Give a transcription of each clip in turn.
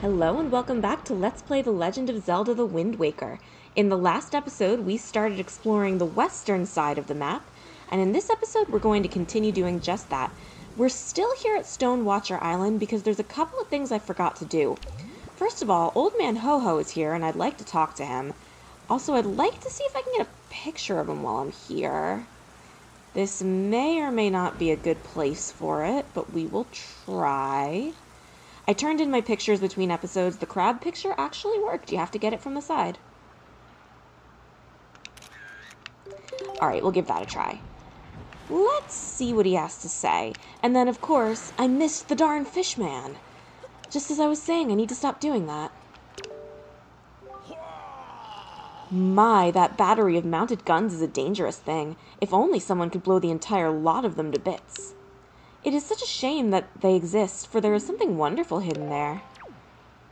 Hello and welcome back to Let's Play The Legend of Zelda the Wind Waker. In the last episode, we started exploring the western side of the map, and in this episode, we're going to continue doing just that. We're still here at Stone Watcher Island because there's a couple of things I forgot to do. First of all, Old Man Ho-Ho is here, and I'd like to talk to him. Also, I'd like to see if I can get a picture of him while I'm here. This may or may not be a good place for it, but we will try. I turned in my pictures between episodes. The crab picture actually worked. You have to get it from the side. Alright, we'll give that a try. Let's see what he has to say. And then, of course, I missed the darn fish man. Just as I was saying, I need to stop doing that. My, that battery of mounted guns is a dangerous thing. If only someone could blow the entire lot of them to bits. It is such a shame that they exist, for there is something wonderful hidden there.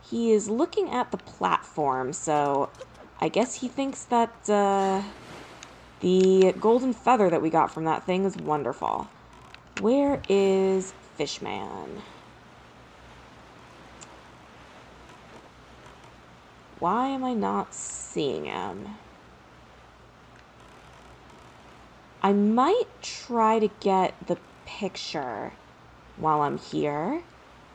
He is looking at the platform, so I guess he thinks that the golden feather that we got from that thing is wonderful. Where is Fishman? Why am I not seeing him? I might try to get the picture while I'm here.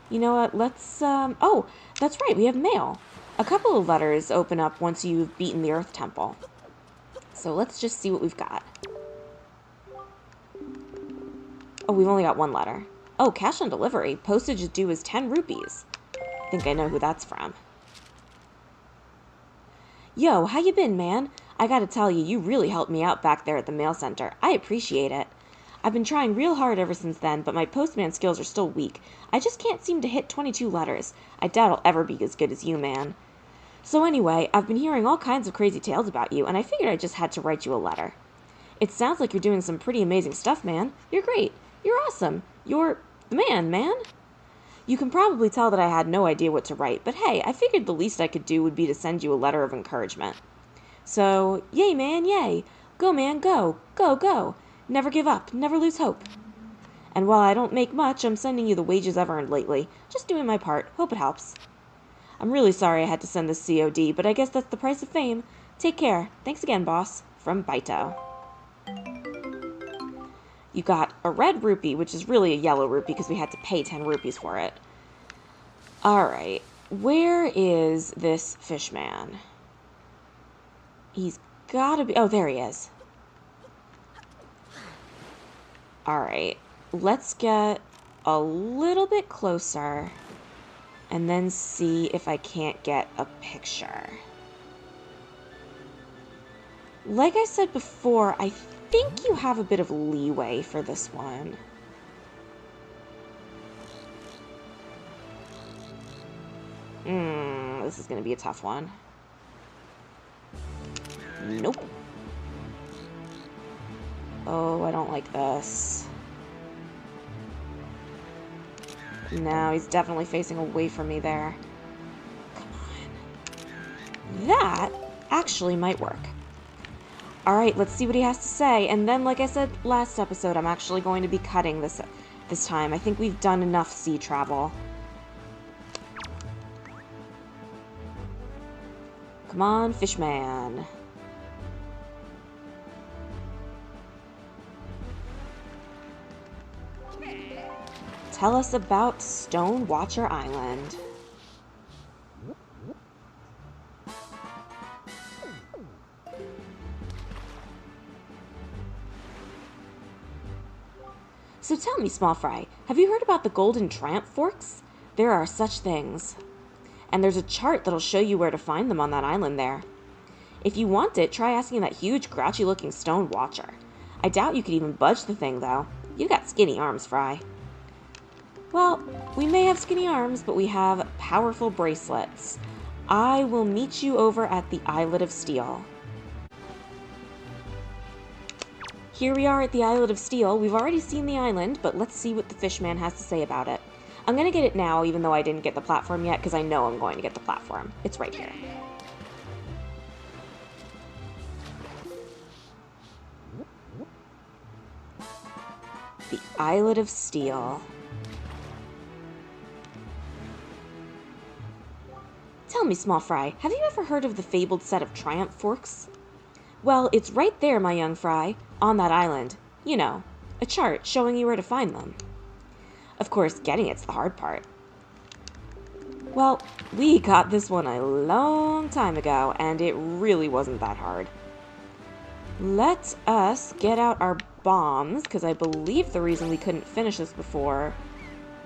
You know what, let's, oh, that's right, we have mail. A couple of letters open up once you've beaten the Earth Temple. So let's just see what we've got. Oh, we've only got one letter. Oh, cash on delivery. Postage is due as 10 rupees. I think I know who that's from. Yo, how you been, man? I gotta tell you, you really helped me out back there at the mail center. I appreciate it. I've been trying real hard ever since then, but my postman skills are still weak. I just can't seem to hit 22 letters. I doubt I'll ever be as good as you, man. So anyway, I've been hearing all kinds of crazy tales about you, and I figured I just had to write you a letter. It sounds like you're doing some pretty amazing stuff, man. You're great. You're awesome. You're the man. You can probably tell that I had no idea what to write, but hey, I figured the least I could do would be to send you a letter of encouragement. So, yay, man, yay. Go, man, go. Go, go. Never give up. Never lose hope. And while I don't make much, I'm sending you the wages I've earned lately. Just doing my part. Hope it helps. I'm really sorry I had to send this COD, but I guess that's the price of fame. Take care. Thanks again, boss. From Baito. You got a red rupee, which is really a yellow rupee because we had to pay 10 rupees for it. Alright. Where is this fishman? He's gotta be... Oh, there he is. Alright, let's get a little bit closer and then see if I can't get a picture. Like I said before, I think you have a bit of leeway for this one. This is going to be a tough one. Nope. Oh, I don't like this. No, he's definitely facing away from me there. Come on. That actually might work. Alright, let's see what he has to say. And then, like I said last episode, I'm actually going to be cutting this time. I think we've done enough sea travel. Come on, fishman. Tell us about Stone Watcher Island. So tell me, small fry, have you heard about the golden tramp forks? There are such things. And there's a chart that'll show you where to find them on that island there. If you want it, try asking that huge, grouchy-looking stone watcher. I doubt you could even budge the thing, though. You've got skinny arms, Fry. Well, we may have skinny arms, but we have powerful bracelets. I will meet you over at the Islet of Steel. Here we are at the Islet of Steel. We've already seen the island, but let's see what the fishman has to say about it. I'm going to get it now, even though I didn't get the platform yet, because I know I'm going to get the platform. It's right here. The Islet of Steel. Tell me, small fry, have you ever heard of the fabled set of triumph forks? Well, it's right there, my young fry, on that island. You know, a chart showing you where to find them. Of course, getting it's the hard part. Well, we got this one a long time ago, and it really wasn't that hard. Let us get out our bombs, because I believe the reason we couldn't finish this before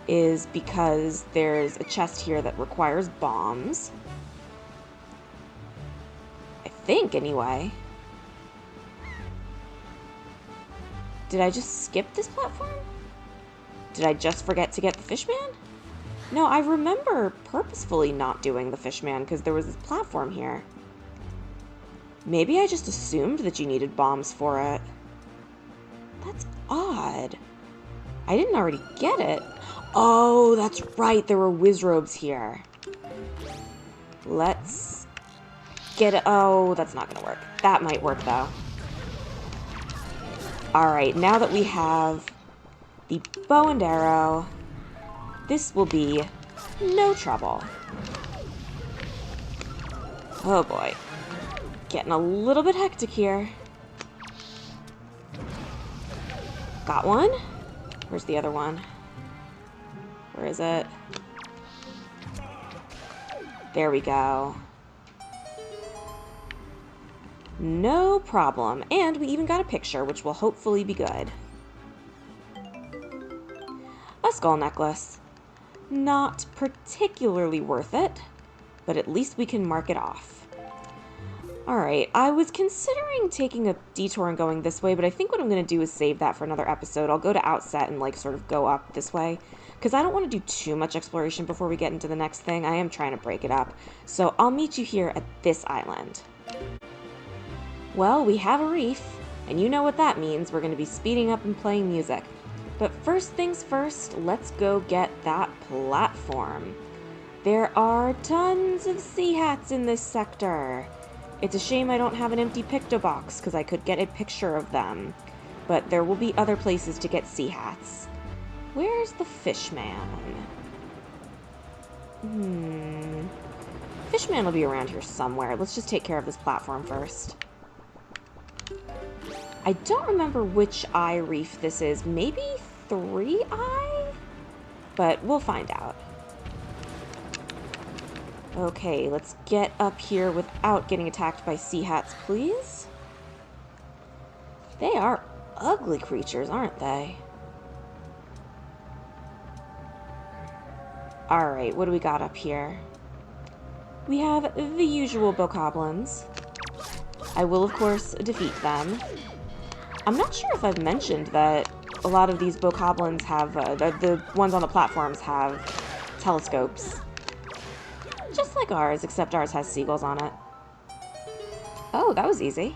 is because there's a chest here that requires bombs. I think, anyway. Did I just skip this platform? Did I just forget to get the fishman? No, I remember purposefully not doing the fishman because there was this platform here. Maybe I just assumed that you needed bombs for it. That's odd. I didn't already get it. Oh, that's right. There were whiz robes here. Let's get it. Oh, that's not going to work. That might work, though. Alright, now that we have the bow and arrow, this will be no trouble. Oh boy. Getting a little bit hectic here. Got one? Where's the other one? Where is it? There we go. No problem. And we even got a picture, which will hopefully be good. A skull necklace. Not particularly worth it, but at least we can mark it off. Alright, I was considering taking a detour and going this way, but I think what I'm going to do is save that for another episode. I'll go to Outset and sort of go up this way, because I don't want to do too much exploration before we get into the next thing. I am trying to break it up. So I'll meet you here at this island. Well, we have a reef, and you know what that means. We're going to be speeding up and playing music. But first things first, let's go get that platform. There are tons of sea hats in this sector. It's a shame I don't have an empty picto box, because I could get a picture of them. But there will be other places to get sea hats. Where's the fishman? Fishman will be around here somewhere. Let's just take care of this platform first. I don't remember which eye reef this is. Maybe 3-eye? But we'll find out. Okay, let's get up here without getting attacked by sea hats, please. They are ugly creatures, aren't they? Alright, what do we got up here? We have the usual bokoblins. I will, of course, defeat them. I'm not sure if I've mentioned that a lot of these bokoblins have, the ones on the platforms have telescopes. Just like ours, except ours has seagulls on it. Oh, that was easy.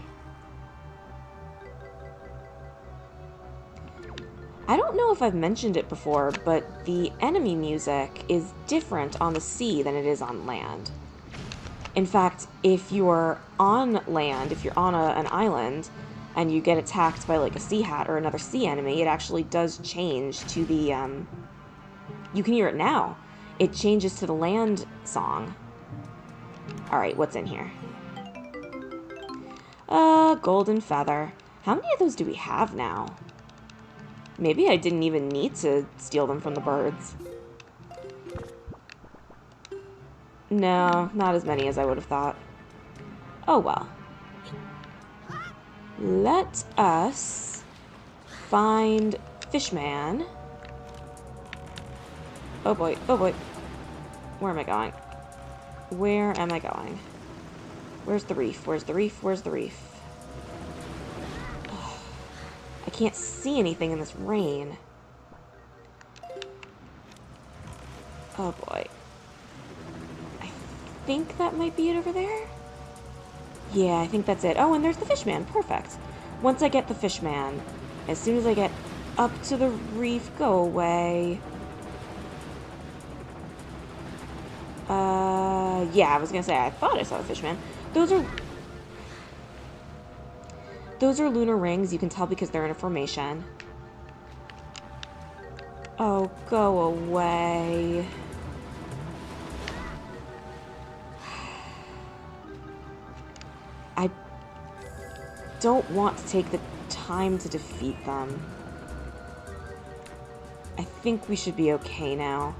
I don't know if I've mentioned it before, but the enemy music is different on the sea than it is on land. In fact, if you're on land, if you're on an island, and you get attacked by a sea hat or another sea enemy, it actually does change to the, you can hear it now. It changes to the land song. Alright, what's in here? Golden feather. How many of those do we have now? Maybe I didn't even need to steal them from the birds. No, not as many as I would have thought. Oh well. Let us find Fishman. Oh boy, oh boy. Where am I going? Where am I going? Where's the reef? Where's the reef? Where's the reef? Oh, I can't see anything in this rain. Oh boy. I think that might be it over there. Yeah, I think that's it. Oh, and there's the fishman. Perfect. Once I get the fishman, as soon as I get up to the reef, go away. Yeah, I was gonna say, I thought I saw a fishman. Those are lunar rings. You can tell because they're in a formation. Oh, go away. I don't want to take the time to defeat them. I think we should be okay now.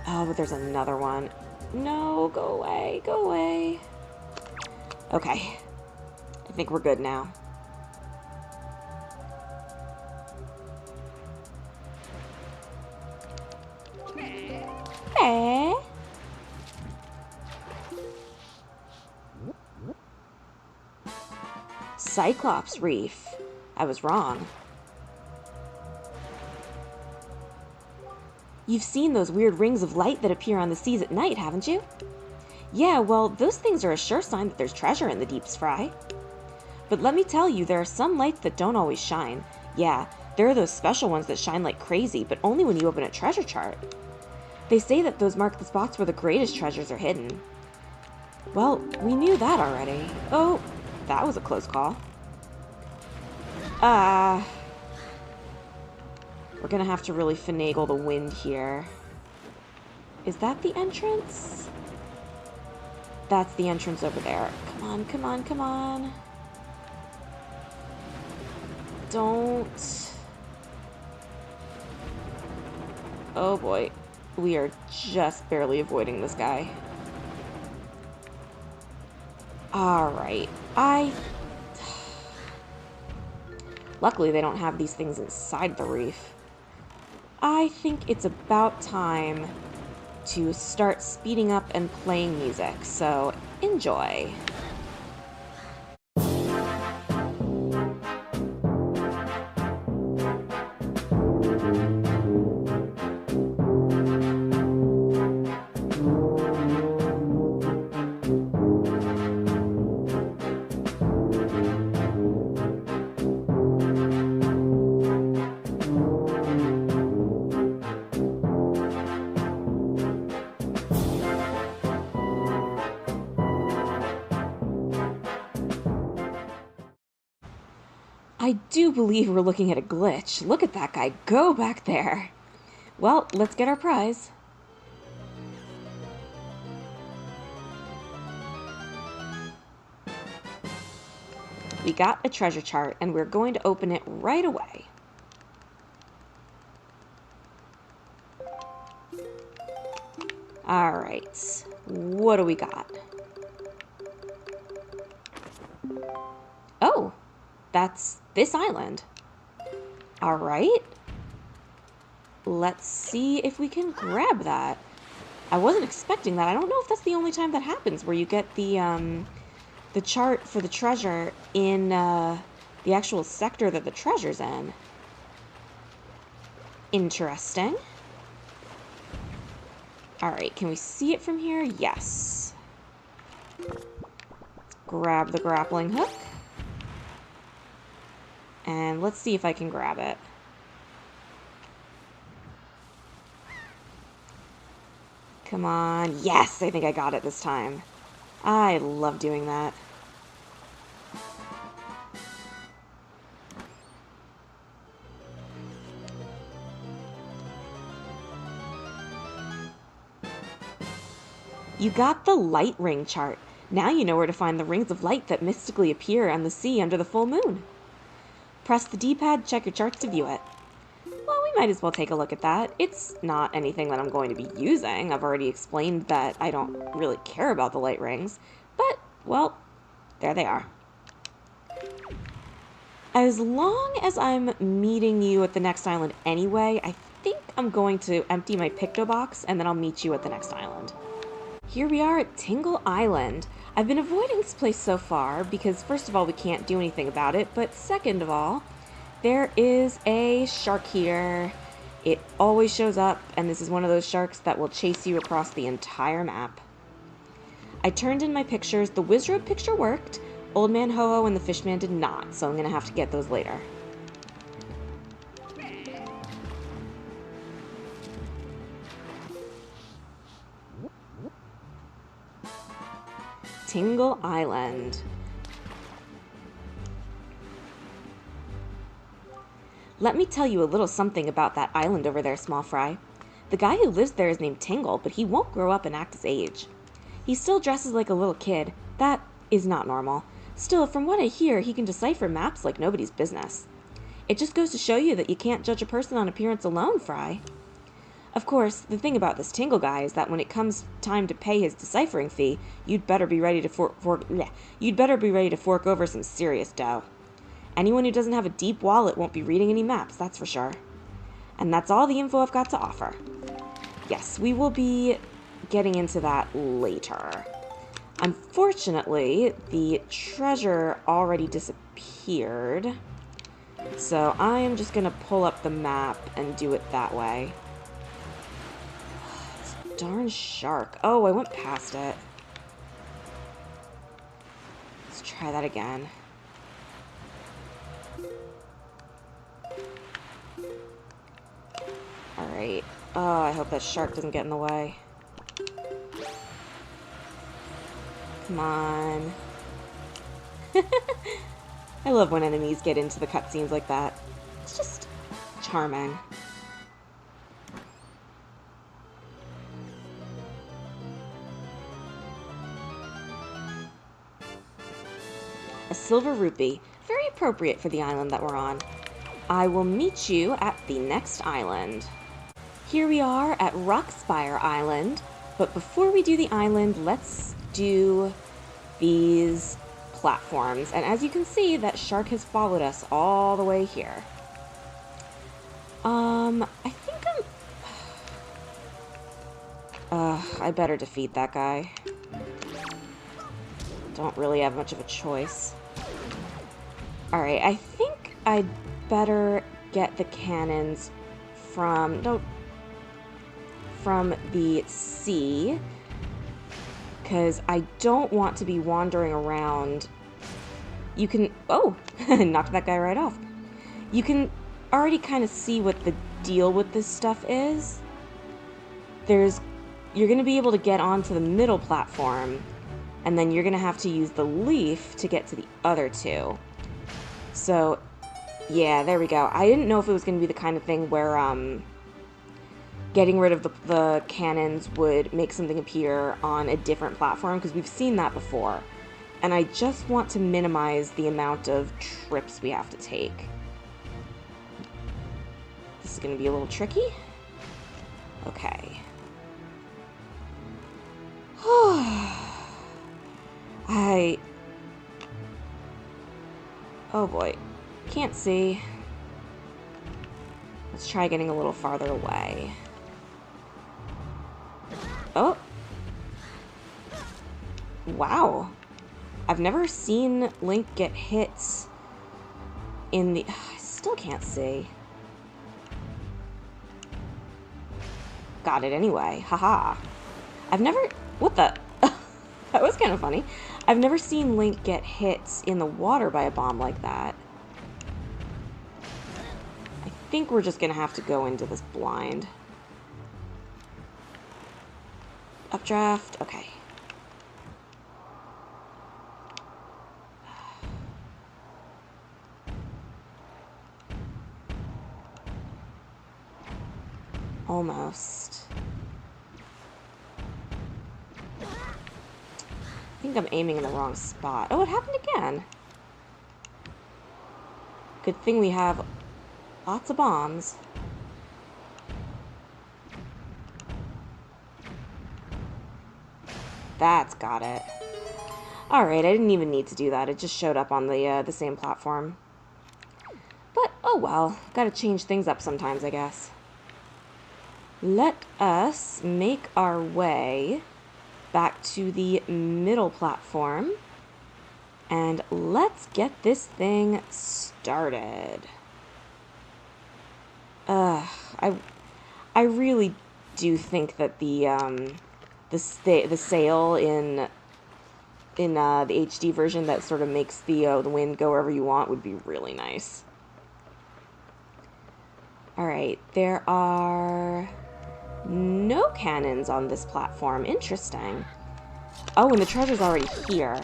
Oh, but there's another one. No, go away, go away. Okay. I think we're good now. Hey. Cyclops Reef. I was wrong. You've seen those weird rings of light that appear on the seas at night, haven't you? Yeah, well, those things are a sure sign that there's treasure in the deeps, Fry. But let me tell you, there are some lights that don't always shine. Yeah, there are those special ones that shine like crazy, but only when you open a treasure chart. They say that those mark the spots where the greatest treasures are hidden. Well, we knew that already. Oh, that was a close call. We're gonna have to really finagle the wind here. Is that the entrance? That's the entrance over there. Come on, come on, come on. Don't. Oh boy. We are just barely avoiding this guy. Alright. Luckily, they don't have these things inside the reef. I think it's about time to start speeding up and playing music, so enjoy. I do believe we're looking at a glitch. Look at that guy go back there. Well, let's get our prize. We got a treasure chart, and we're going to open it right away. Alright, what do we got? Oh, that's this island. Alright. Let's see if we can grab that. I wasn't expecting that. I don't know if that's the only time that happens, where you get the chart for the treasure in the actual sector that the treasure's in. Interesting. Alright, can we see it from here? Yes. Let's grab the grappling hook. And let's see if I can grab it. Come on. Yes, I think I got it this time. I love doing that. You got the light ring chart. Now you know where to find the rings of light that mystically appear on the sea under the full moon. Press the D-pad, check your charts to view it. Well, we might as well take a look at that. It's not anything that I'm going to be using. I've already explained that I don't really care about the light rings. But, well, there they are. As long as I'm meeting you at the next island anyway, I think I'm going to empty my Picto box and then I'll meet you at the next island. Here we are at Tingle Island. I've been avoiding this place so far because first of all, we can't do anything about it, but second of all, there is a shark here. It always shows up, and this is one of those sharks that will chase you across the entire map. I turned in my pictures. The Wizrobe picture worked. Old Man Ho-Oh and the Fishman did not, so I'm going to have to get those later. Tingle Island. Let me tell you a little something about that island over there, Small Fry. The guy who lives there is named Tingle, but he won't grow up and act his age. He still dresses like a little kid. That is not normal. Still, from what I hear, he can decipher maps like nobody's business. It just goes to show you that you can't judge a person on appearance alone, Fry. Of course, the thing about this Tingle guy is that when it comes time to pay his deciphering fee, you'd better be ready to fork over some serious dough. Anyone who doesn't have a deep wallet won't be reading any maps, that's for sure. And that's all the info I've got to offer. Yes, we will be getting into that later. Unfortunately, the treasure already disappeared. So I am just going to pull up the map and do it that way. This darn shark. Oh, I went past it. Let's try that again. Alright. Oh, I hope that shark doesn't get in the way. Come on. I love when enemies get into the cutscenes like that. It's just charming. A silver rupee. Very appropriate for the island that we're on. I will meet you at the next island. Here we are at Rockspire Island, but before we do the island, let's do these platforms. And as you can see, that shark has followed us all the way here. I think I better defeat that guy. Don't really have much of a choice. Alright, I think I'd better get the cannons from the sea, because I don't want to be wandering around. You can... Oh! Knocked that guy right off. You can already kind of see what the deal with this stuff is. You're going to be able to get onto the middle platform, and then you're going to have to use the leaf to get to the other two. So, yeah, there we go. I didn't know if it was going to be the kind of thing where, getting rid of the cannons would make something appear on a different platform, because we've seen that before. And I just want to minimize the amount of trips we have to take. This is going to be a little tricky. Okay. Oh boy. Can't see. Let's try getting a little farther away. Oh! Wow. I've never seen Link get hit in the... I still can't see. Got it anyway. Haha. I've never... What the... That was kind of funny. I've never seen Link get hit in the water by a bomb like that. I think we're just gonna have to go into this blind. Updraft. Okay. Almost. I think I'm aiming in the wrong spot. Oh, it happened again. Good thing we have lots of bombs. That's got it. Alright, I didn't even need to do that. It just showed up on the same platform. But, oh well. Gotta change things up sometimes, I guess. Let us make our way back to the middle platform. And let's get this thing started. I really do think that the sail in the HD version that sort of makes the wind go wherever you want would be really nice. Alright, there are no cannons on this platform. Interesting. Oh, and the treasure's already here.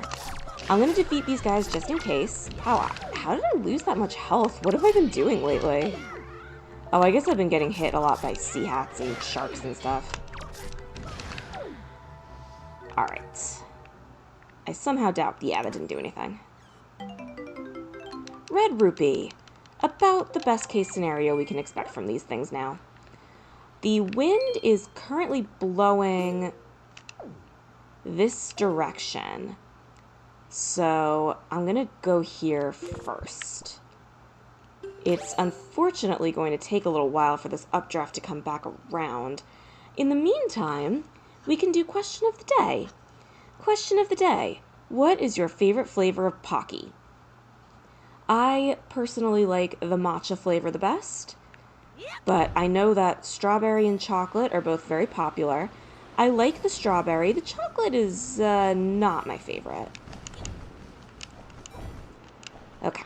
I'm gonna defeat these guys just in case. How did I lose that much health? What have I been doing lately? Oh, I guess I've been getting hit a lot by sea hats and sharks and stuff. Alright. I somehow doubt... Yeah, that didn't do anything. Red rupee. About the best case scenario we can expect from these things now. The wind is currently blowing this direction. So I'm going to go here first. It's unfortunately going to take a little while for this updraft to come back around. In the meantime, we can do question of the day. Question of the day. What is your favorite flavor of Pocky? I personally like the matcha flavor the best, but I know that strawberry and chocolate are both very popular. I like the strawberry. The chocolate is not my favorite. Okay.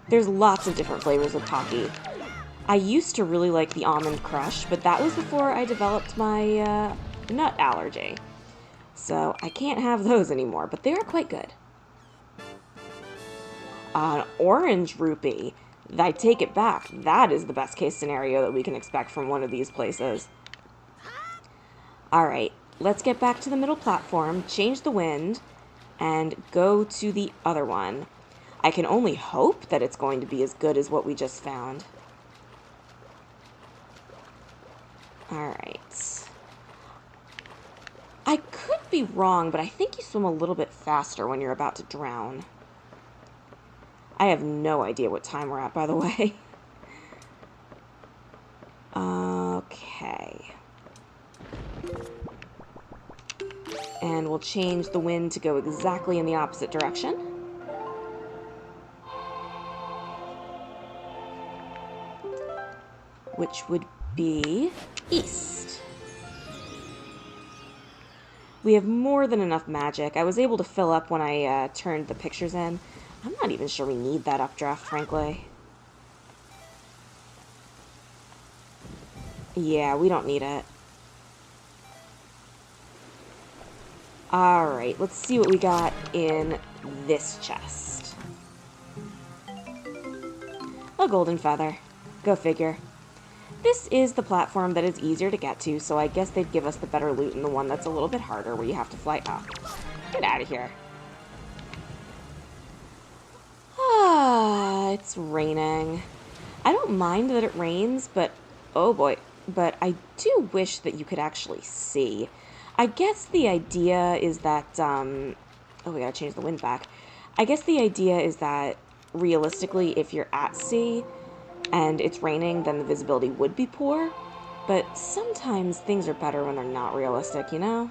There's lots of different flavors of Pocky. I used to really like the almond crush, but that was before I developed my nut allergy. So I can't have those anymore, but they are quite good. An orange rupee. I take it back. That is the best case scenario that we can expect from one of these places. Alright, let's get back to the middle platform, change the wind, and go to the other one. I can only hope that it's going to be as good as what we just found. Alright. I could be wrong, but I think you swim a little bit faster when you're about to drown. I have no idea what time we're at, by the way. Okay. And we'll change the wind to go exactly in the opposite direction. Which would be east. We have more than enough magic. I was able to fill up when I turned the pictures in. I'm not even sure we need that updraft, frankly. Yeah, we don't need it. Alright, let's see what we got in this chest. A golden feather. Go figure. This is the platform that is easier to get to, so I guess they'd give us the better loot in the one that's a little bit harder, where you have to fly up. Get out of here. Ah, it's raining. I don't mind that it rains, but oh boy. But I do wish that you could actually see. I guess the idea is that, oh, we gotta change the wind back. I guess the idea is that, realistically, if you're at sea and it's raining, then the visibility would be poor. But sometimes things are better when they're not realistic, you know?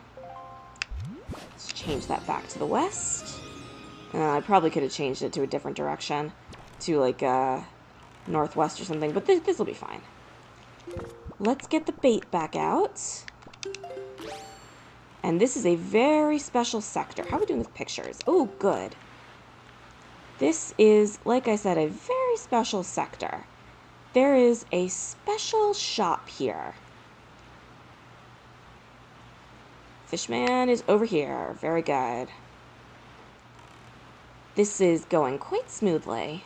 Let's change that back to the west. I probably could have changed it to a different direction, to like northwest or something, but this will be fine. Let's get the bait back out. And this is a very special sector. How are we doing with pictures? Oh, good. This is, like I said, a very special sector. There is a special shop here. Fishman is over here. Very good. This is going quite smoothly.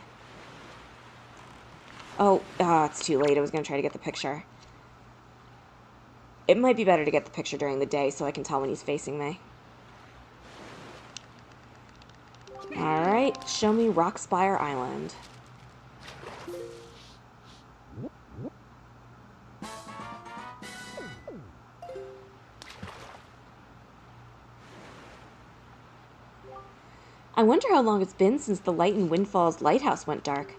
Oh, it's too late. I was going to try to get the picture. It might be better to get the picture during the day so I can tell when he's facing me. Alright, show me Rockspire Island. I wonder how long it's been since the Light and Windfalls lighthouse went dark.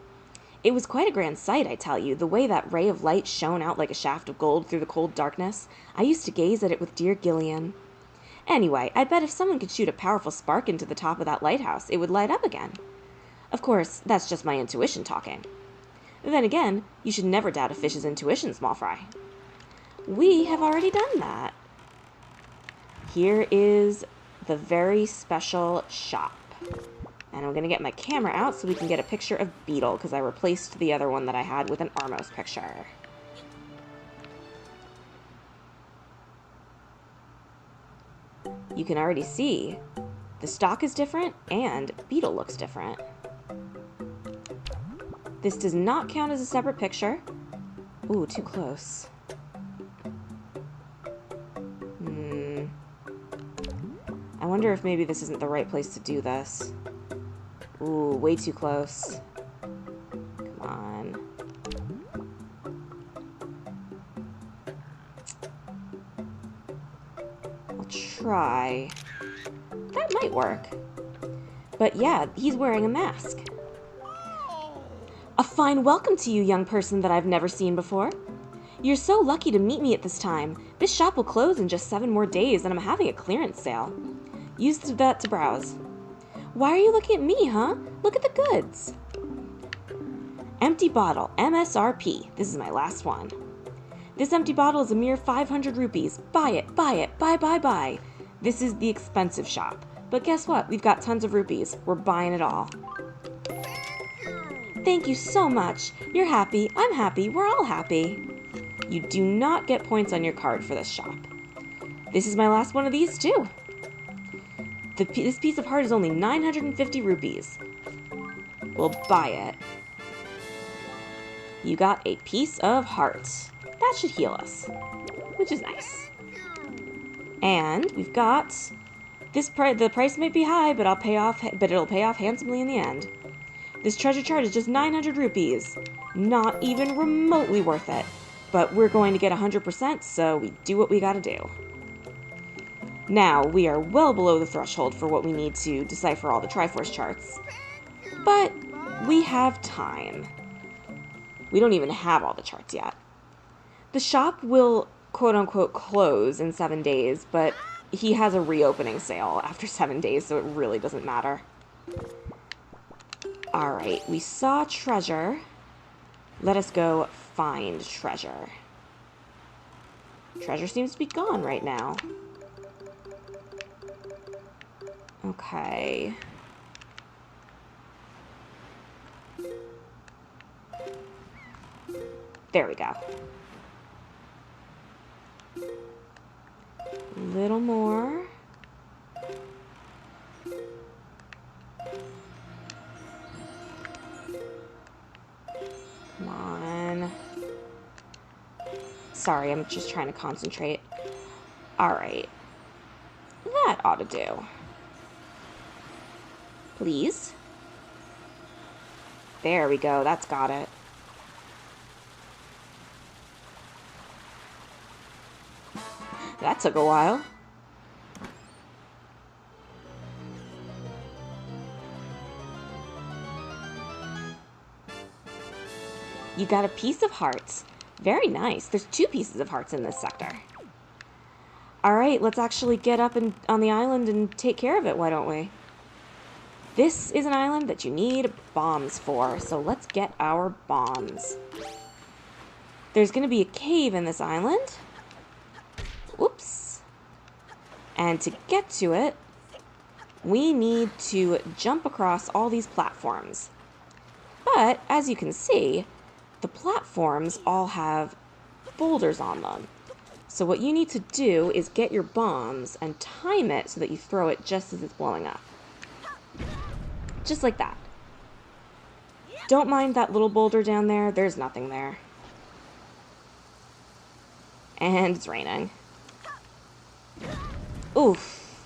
It was quite a grand sight, I tell you, the way that ray of light shone out like a shaft of gold through the cold darkness. I used to gaze at it with dear Gillian. Anyway, I bet if someone could shoot a powerful spark into the top of that lighthouse, it would light up again. Of course, that's just my intuition talking. Then again, you should never doubt a fish's intuition, small fry. We have already done that. Here is the very special shop. And I'm going to get my camera out so we can get a picture of Beetle, because I replaced the other one that I had with an Armos picture. You can already see the stock is different and Beetle looks different. This does not count as a separate picture. Ooh, too close. I want wonder if maybe this isn't the right place to do this. Ooh, way too close. Come on. I'll try. That might work. But yeah, he's wearing a mask. A fine welcome to you, young person that I've never seen before. You're so lucky to meet me at this time. This shop will close in just 7 more days, and I'm having a clearance sale. Use that to browse. Why are you looking at me, huh? Look at the goods. Empty bottle, MSRP. This is my last one. This empty bottle is a mere 500 rupees. Buy it, buy it, buy, buy, buy. This is the expensive shop. But guess what? We've got tons of rupees. We're buying it all. Thank you so much. You're happy. I'm happy. We're all happy. You do not get points on your card for this shop. This is my last one of these, too. This piece of heart is only 950 rupees. We'll buy it. You got a piece of heart. That should heal us, which is nice. And we've got this the price might be high, but it'll pay off handsomely in the end. This treasure chart is just 900 rupees. Not even remotely worth it. But we're going to get 100%, so we do what we gotta do. Now, we are well below the threshold for what we need to decipher all the Triforce charts. But we have time. We don't even have all the charts yet. The shop will, quote-unquote, close in 7 days, but he has a reopening sale after 7 days, so it really doesn't matter. Alright, we saw treasure. Let us go find treasure. Treasure seems to be gone right now. Okay. There we go. A little more. Come on. Sorry, I'm just trying to concentrate. Alright. That ought to do. Please. There we go. That's got it. That took a while. You got a piece of hearts. Very nice. There's 2 pieces of hearts in this sector. Alright, let's actually get up on the island and take care of it, why don't we? This is an island that you need bombs for, so let's get our bombs. There's going to be a cave in this island. Oops. And to get to it, we need to jump across all these platforms. But, as you can see, the platforms all have boulders on them. So what you need to do is get your bombs and time it so that you throw it just as it's blowing up. Just like that. Don't mind that little boulder down there. There's nothing there. And it's raining. Oof.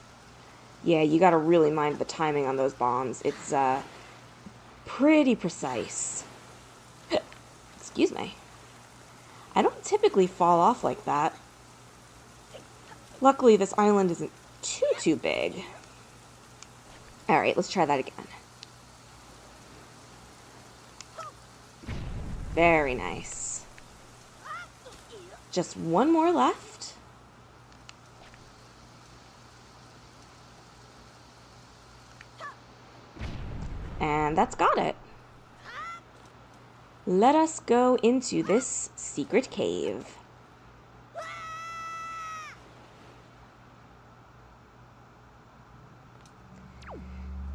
Yeah, you gotta really mind the timing on those bombs. It's, pretty precise. Excuse me. I don't typically fall off like that. Luckily, this island isn't too big. Alright, let's try that again. Very nice. Just one more left. And that's got it. Let us go into this secret cave.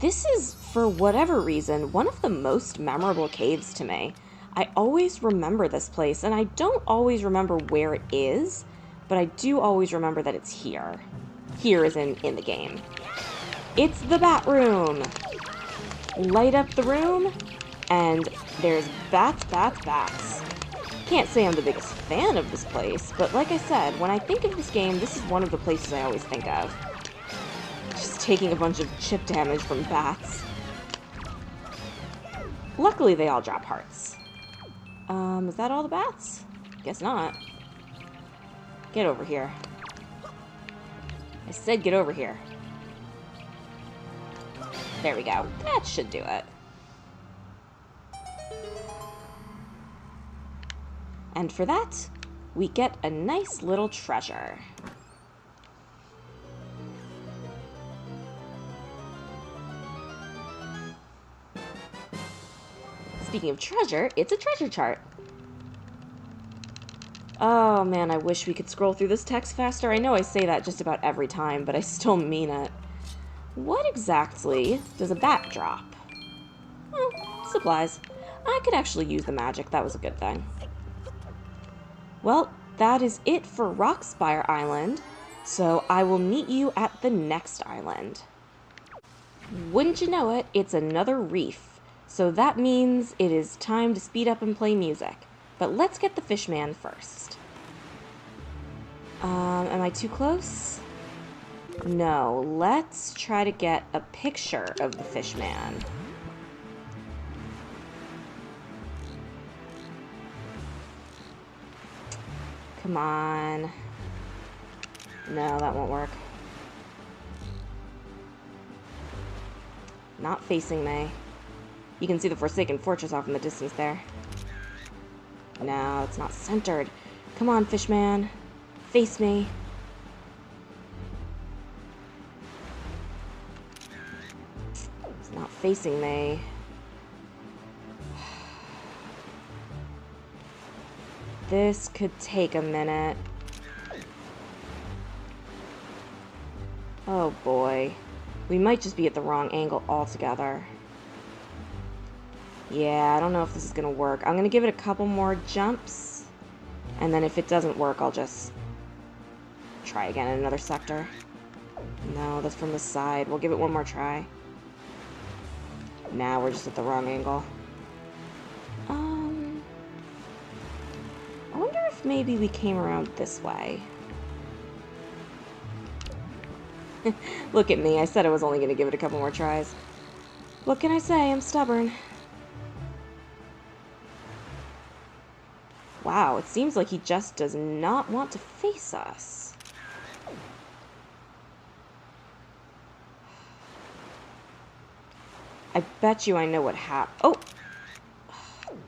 This is, for whatever reason, one of the most memorable caves to me. I always remember this place, and I don't always remember where it is, but I do always remember that it's here. Here is in the game. It's the Bat Room! Light up the room, and there's bats, bats, bats. Can't say I'm the biggest fan of this place, but like I said, when I think of this game, this is one of the places I always think of. Just taking a bunch of chip damage from bats. Luckily, they all drop hearts. Is that all the bats? Guess not. Get over here. I said get over here. There we go. That should do it. And for that, we get a nice little treasure. Speaking of treasure, it's a treasure chart. Oh man, I wish we could scroll through this text faster. I know I say that just about every time, but I still mean it. What exactly does a bat drop? Oh, supplies. I could actually use the magic. That was a good thing. Well, that is it for Rockspire Island, so I will meet you at the next island. Wouldn't you know it, it's another reef, so that means it is time to speed up and play music. But let's get the Fishman first. Am I too close? No, let's try to get a picture of the Fishman. Come on. No, that won't work. Not facing me. You can see the Forsaken Fortress off in the distance there. No, it's not centered. Come on, Fishman. Face me. It's not facing me. This could take a minute. Oh boy. We might just be at the wrong angle altogether. Yeah, I don't know if this is gonna work. I'm gonna give it a couple more jumps. And then if it doesn't work, I'll just try again in another sector. No, that's from the side. We'll give it one more try. Nah, we're just at the wrong angle. I wonder if maybe we came around this way. Look at me, I said I was only going to give it a couple more tries. What can I say? I'm stubborn. Wow, it seems like he just does not want to face us. I bet you I know what happened. Oh!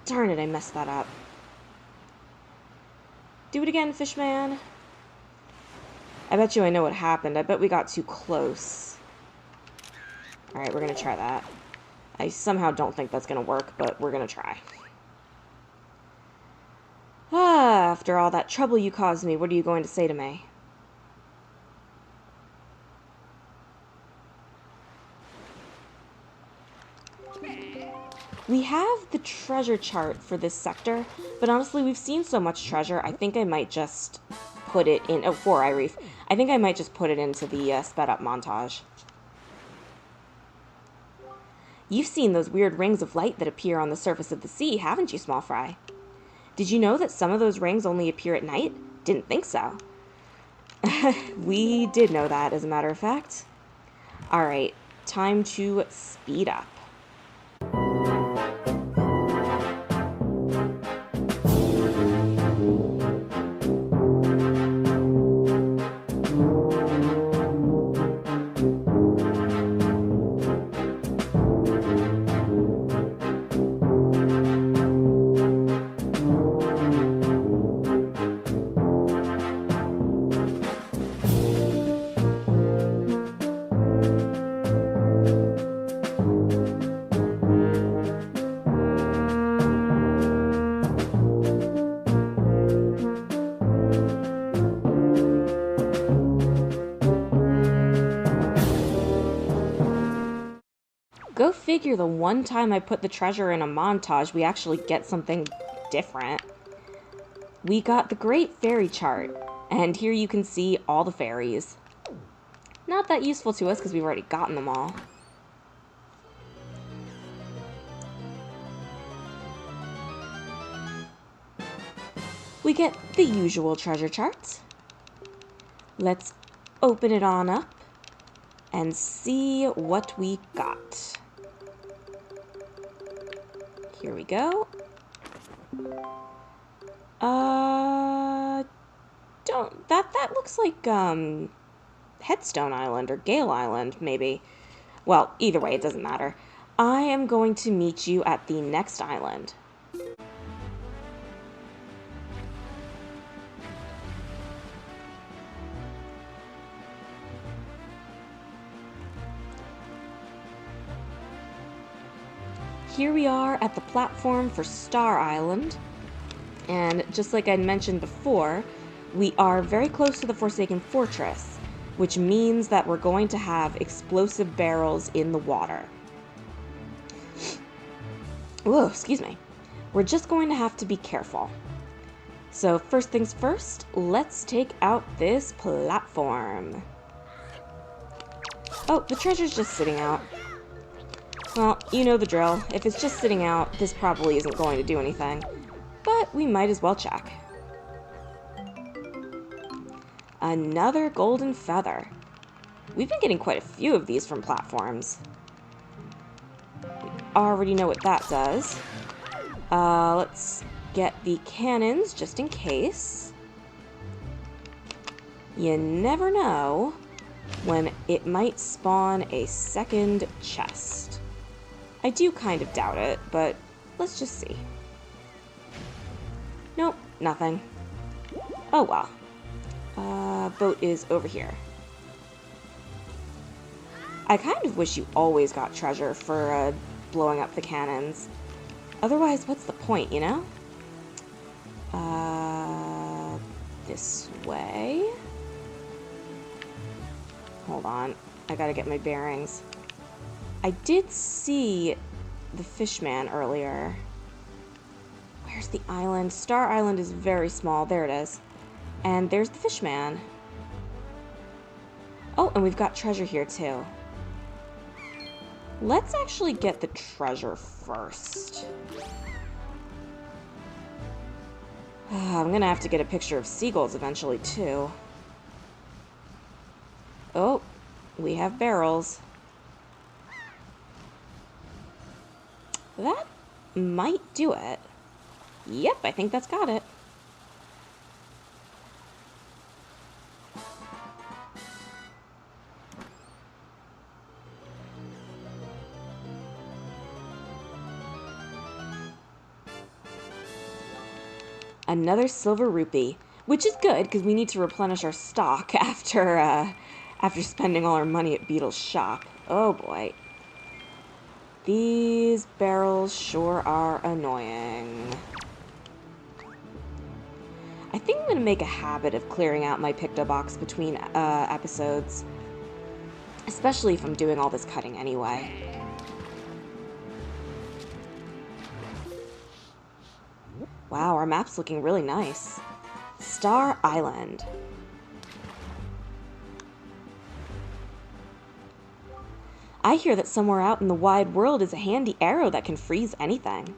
Darn it, I messed that up. Do it again, Fishman. I bet you I know what happened. I bet we got too close. Alright, we're gonna try that. I somehow don't think that's gonna work, but we're gonna try. Ah, after all that trouble you caused me, what are you going to say to me? We have the treasure chart for this sector, but honestly, we've seen so much treasure, I think I might just put it in... Oh, for iReef. I think I might just put it into the sped-up montage. You've seen those weird rings of light that appear on the surface of the sea, haven't you, Small Fry? Did you know that some of those rings only appear at night? Didn't think so. We did know that, as a matter of fact. Alright, time to speed up. Go figure, the one time I put the treasure in a montage, we actually get something different. We got the Great Fairy Chart, and here you can see all the fairies. Not that useful to us because we've already gotten them all. We get the usual treasure chart. Let's open it on up. and see what we got. Here we go. That looks like, Headstone Island or Gale Island, maybe. Well, either way, it doesn't matter. I am going to meet you at the next island. Here we are at the platform for Star Island, and just like I mentioned before, we are very close to the Forsaken Fortress, which means that we're going to have explosive barrels in the water. Whoa, excuse me. We're just going to have to be careful. So first things first, let's take out this platform. Oh, the treasure's just sitting out. Well, you know the drill. If it's just sitting out, this probably isn't going to do anything. But we might as well check. Another golden feather. We've been getting quite a few of these from platforms. We already know what that does. Let's get the cannons just in case. You never know when it might spawn a second chest. I do kind of doubt it, but let's just see. Nope, nothing. Oh well. Boat is over here. I kind of wish you always got treasure for blowing up the cannons. Otherwise, what's the point, you know? This way. Hold on, I gotta get my bearings. I did see the fishman earlier. Where's the island? Star Island is very small. There it is. And there's the fishman. Oh, and we've got treasure here too. Let's actually get the treasure first. I'm gonna have to get a picture of seagulls eventually too. Oh, we have barrels. That might do it. Yep, I think that's got it. Another silver rupee, which is good because we need to replenish our stock after spending all our money at Beetle's shop. Oh boy. These barrels sure are annoying. I think I'm going to make a habit of clearing out my picto box between episodes. Especially if I'm doing all this cutting anyway. Wow, our map's looking really nice. Star Island. I hear that somewhere out in the wide world is a handy arrow that can freeze anything.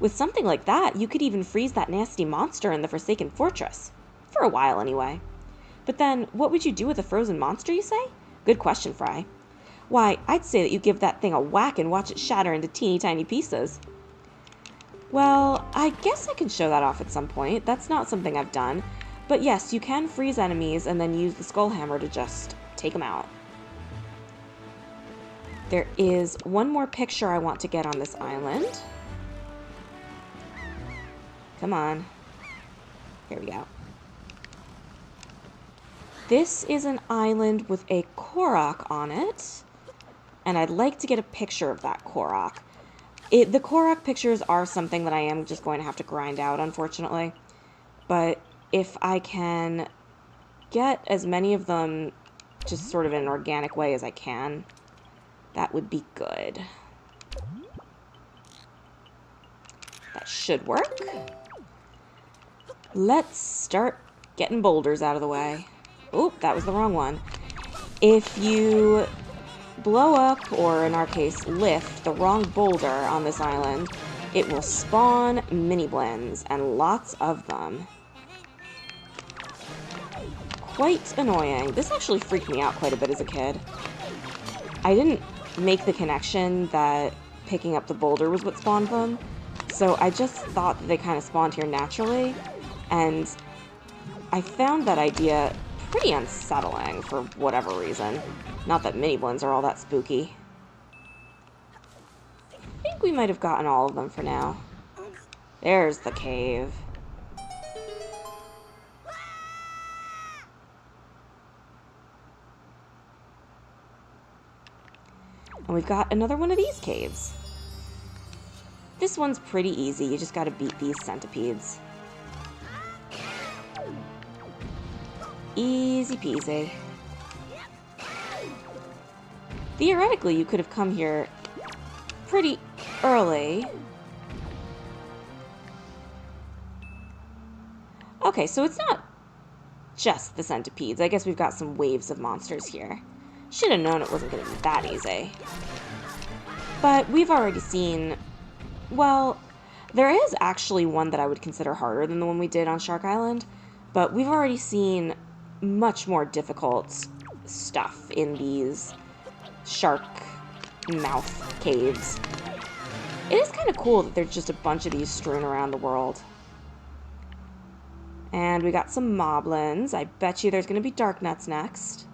With something like that, you could even freeze that nasty monster in the Forsaken Fortress. For a while, anyway. But then, what would you do with a frozen monster, you say? Good question, Fry. Why, I'd say that you give that thing a whack and watch it shatter into teeny tiny pieces. Well, I guess I can show that off at some point. That's not something I've done. But yes, you can freeze enemies and then use the skull hammer to just take them out. There is one more picture I want to get on this island. Come on. Here we go. This is an island with a Korok on it, and I'd like to get a picture of that Korok. The Korok pictures are something that I am just going to have to grind out, unfortunately. But if I can get as many of them just sort of in an organic way as I can, that would be good. That should work. Let's start getting boulders out of the way. Oh, that was the wrong one. If you blow up, or in our case, lift the wrong boulder on this island, it will spawn mini blends, and lots of them. Quite annoying. This actually freaked me out quite a bit as a kid. I didn't make the connection that picking up the boulder was what spawned them, so I just thought that they kind of spawned here naturally, and I found that idea pretty unsettling for whatever reason. Not that mini blends are all that spooky. I think we might have gotten all of them for now. There's the cave. And we've got another one of these caves. This one's pretty easy. You just gotta beat these centipedes. Easy peasy. Theoretically, you could have come here pretty early. Okay, so it's not just the centipedes. I guess we've got some waves of monsters here. Should have known it wasn't going to be that easy. But we've already seen... Well, there is actually one that I would consider harder than the one we did on Shark Island. But we've already seen much more difficult stuff in these shark mouth caves. It is kind of cool that there's just a bunch of these strewn around the world. And we got some moblins. I bet you there's going to be dark nuts next.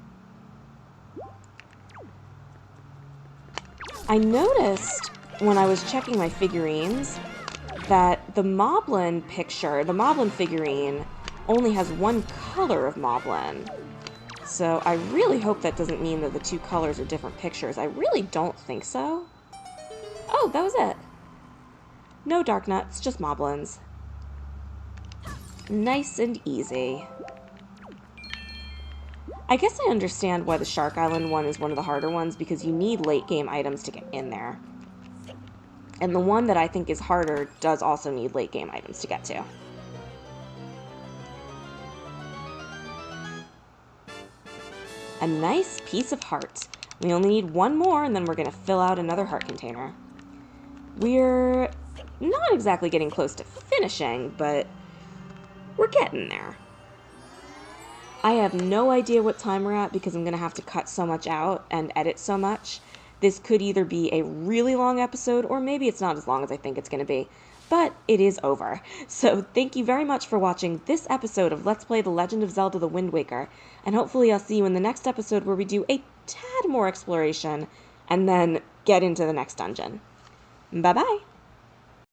I noticed when I was checking my figurines that the moblin picture, the moblin figurine, only has one color of moblin. So I really hope that doesn't mean that the two colors are different pictures. I really don't think so. Oh, that was it. No dark nuts, just moblins. Nice and easy. I guess I understand why the Shark Island one is one of the harder ones, because you need late game items to get in there. And the one that I think is harder does also need late game items to get to. A nice piece of heart. We only need one more and then we're going to fill out another heart container. We're not exactly getting close to finishing, but we're getting there. I have no idea what time we're at because I'm going to have to cut so much out and edit so much. This could either be a really long episode or maybe it's not as long as I think it's going to be. But it is over. So thank you very much for watching this episode of Let's Play The Legend of Zelda: The Wind Waker. And hopefully I'll see you in the next episode where we do a tad more exploration and then get into the next dungeon. Bye-bye!